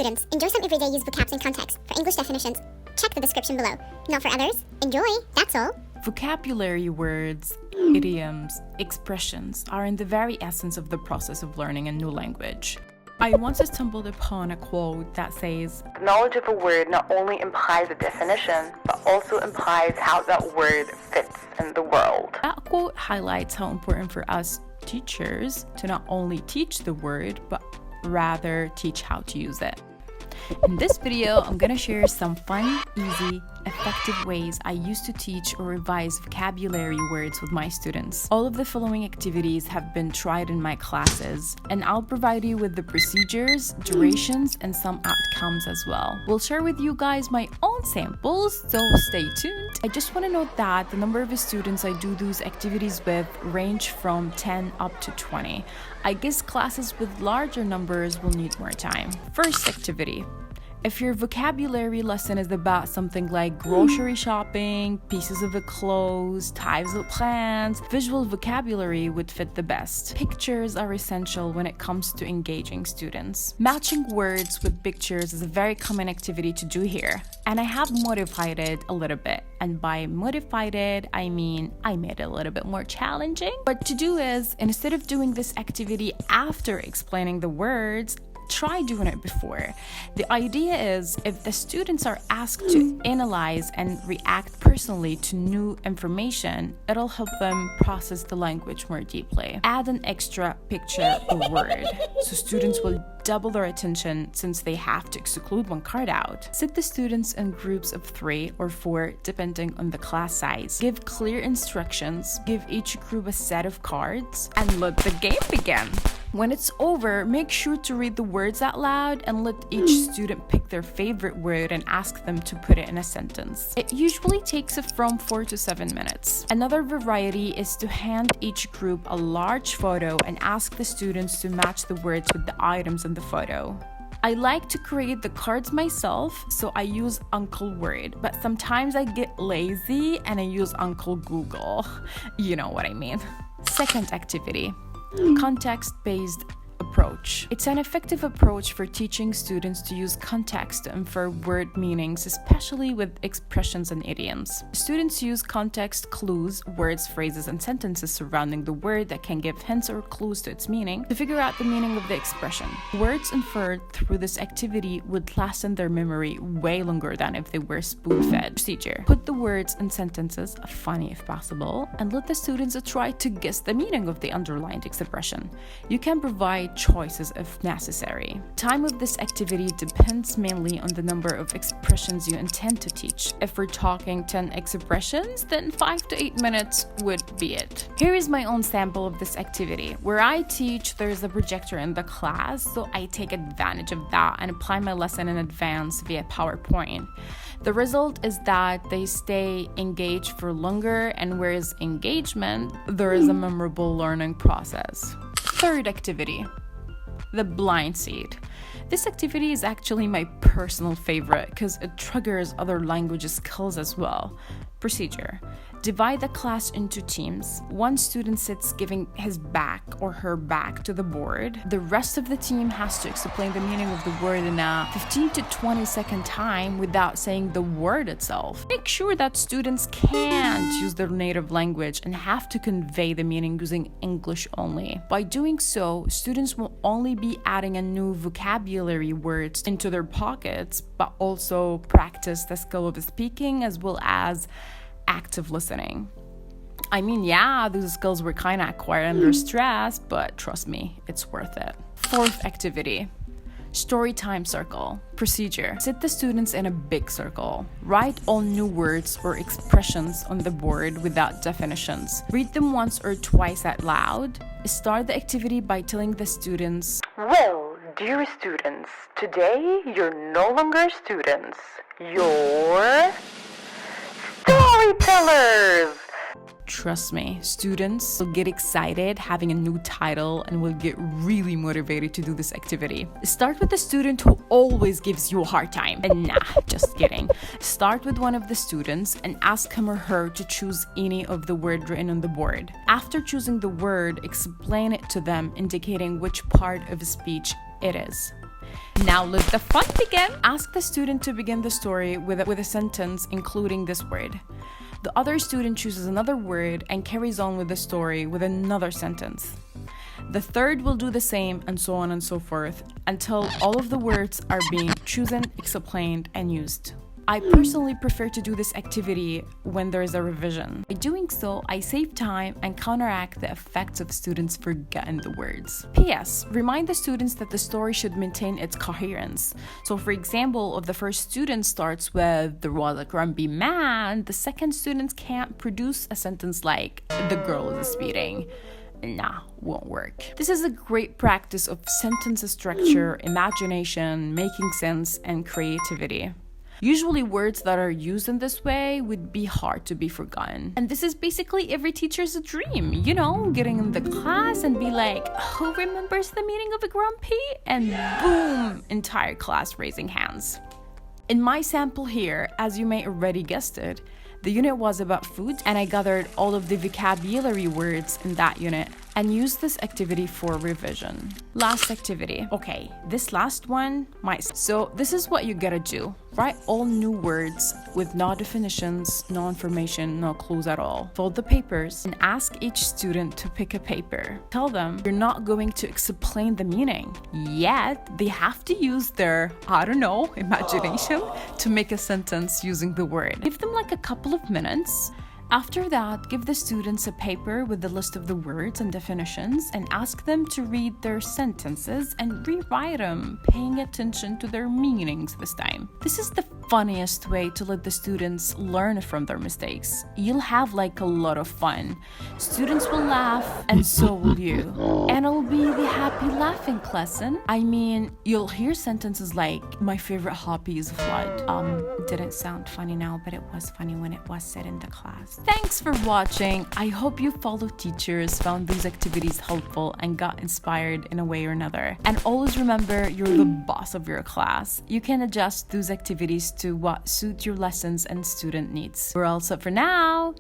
students, enjoy some everyday use vocabs and context. For English definitions, check the description below. Not for others, enjoy, that's all. Vocabulary words, idioms, expressions are in the very essence of the process of learning a new language. I once stumbled upon a quote that says, "The knowledge of a word not only implies a definition, but also implies how that word fits in the world." That quote highlights how important for us teachers to not only teach the word, but rather teach how to use it. In this video, I'm gonna share some fun, easy, effective ways I used to teach or revise vocabulary words with my students. All of the following activities have been tried in my classes, and I'll provide you with the procedures, durations, and some outcomes as well. We'll share with you guys my own samples, so stay tuned. I just want to note that the number of students I do those activities with range from 10 up to 20. I guess classes with larger numbers will need more time. First activity. If your vocabulary lesson is about something like grocery shopping, pieces of clothes, types of plants, visual vocabulary would fit the best. Pictures are essential when it comes to engaging students. Matching words with pictures is a very common activity to do here, and I have modified it a little bit. And by modified it, I mean I made it a little bit more challenging. What to do is, instead of doing this activity after explaining the words, try doing it before. The idea is, if the students are asked to analyze and react personally to new information, it'll help them process the language more deeply. Add an extra picture or word, so students will double their attention since they have to exclude one card out. Sit the students in groups of 3 or 4 depending on the class size. Give clear instructions, give each group a set of cards, and let the game begin. When it's over, make sure to read the words out loud and let each student pick their favorite word and ask them to put it in a sentence. It usually takes from 4 to 7 minutes. Another variety is to hand each group a large photo and ask the students to match the words with the items in the photo. I like to create the cards myself, so I use Uncle Word, but sometimes I get lazy and I use Uncle Google. You know what I mean. Second activity. Context-based approach. It's an effective approach for teaching students to use context to infer word meanings, especially with expressions and idioms. Students use context clues, words, phrases, and sentences surrounding the word that can give hints or clues to its meaning to figure out the meaning of the expression. Words inferred through this activity would last in their memory way longer than if they were spoon-fed. Procedure. Put the words in sentences, funny if possible, and let the students try to guess the meaning of the underlined expression. You can provide choices if necessary. Time of this activity depends mainly on the number of expressions you intend to teach. If we're talking 10 expressions, then 5 to 8 minutes would be it. Here is my own sample of this activity. Where I teach, there's a projector in the class, so I take advantage of that and apply my lesson in advance via PowerPoint. The result is that they stay engaged for longer, and whereas engagement, there is a memorable learning process. Third activity. The blind seed. This activity is actually my personal favorite because it triggers other language skills as well. Procedure. Divide the class into teams. One student sits giving his back or her back to the board. The rest of the team has to explain the meaning of the word in a 15 to 20 second time without saying the word itself. Make sure that students can't use their native language and have to convey the meaning using English only. By doing so, students will only be adding a new vocabulary words into their pockets, but also practice the skill of speaking as well as active listening. I mean, yeah, those skills were kind of acquired under stress, but trust me, it's worth it. Fourth activity. Storytime circle. Procedure. Sit the students in a big circle. Write all new words or expressions on the board without definitions. Read them once or twice out loud. Start the activity by telling the students, "Well, dear students, today you're no longer students. You're storytellers." Trust me, students will get excited having a new title and will get really motivated to do this activity. Start with the student who always gives you a hard time. And nah, just kidding. Start with one of the students and ask him or her to choose any of the word written on the board. After choosing the word, explain it to them, indicating which part of a speech it is. Now let the fun begin. Ask the student to begin the story with a sentence including this word. The other student chooses another word and carries on with the story with another sentence. The third will do the same, and so on and so forth, until all of the words are being chosen, explained, and used. I personally prefer to do this activity when there is a revision. By doing so, I save time and counteract the effects of students forgetting the words. P.S. Remind the students that the story should maintain its coherence. So for example, if the first student starts with "there was a grumpy man," the second student can't produce a sentence like "the girl is speeding." Nah, won't work. This is a great practice of sentence structure, imagination, making sense, and creativity. Usually words that are used in this way would be hard to be forgotten. And this is basically every teacher's dream, you know, getting in the class and be like, who remembers the meaning of a grumpy? And boom, entire class raising hands. In my sample here, as you may already guessed it, the unit was about food, and I gathered all of the vocabulary words in that unit and used this activity for revision. Last activity. Okay, this last one might... So this is what you gotta do. Write all new words with no definitions, no information, no clues at all. Fold the papers and ask each student to pick a paper. Tell them you're not going to explain the meaning, yet they have to use their, I don't know, imagination to make a sentence using the word. Give them like a couple of minutes. After that, give the students a paper with the list of the words and definitions and ask them to read their sentences and rewrite them, paying attention to their meanings this time. This is the funniest way to let the students learn from their mistakes. You'll have like a lot of fun. Students will laugh, and so will you. And it'll be the happy laughing lesson. I mean, you'll hear sentences like, my favorite hobby is flood. Didn't sound funny now, but it was funny when it was said in the class. Thanks for watching. I hope you fellow teachers found these activities helpful and got inspired in a way or another. And always remember, you're the boss of your class. You can adjust those activities to what suits your lessons and student needs. We're all set for now.